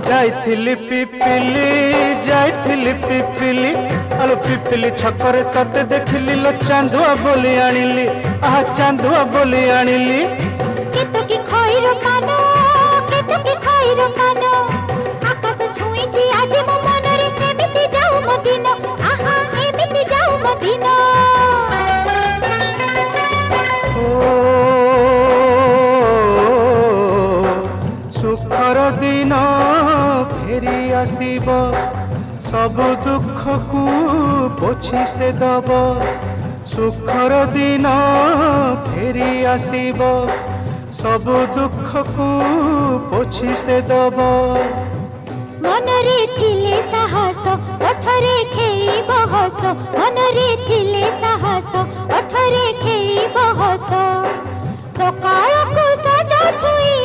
जाइथिली पिपिली आलो पिपिली छकरे तते देखिली लो चांदुआ बोली आनिली आहा चांदुआ बोली आनिली केतो की खइरो कानो आकाश छुईची आज मो मनरे एमिति जाऊ मदिना आहा एमिति जाऊ मदिना सुखर दिन फेरी आसीब सब दुख को पोछि से दब सुखर दिन फेरी आसीब सब दुख को पोछि से दब मनरे थिले साहस ओठरे खेली बहस मनरे थिले साहस ओठरे खेली बहस सकाळ को सजा छुई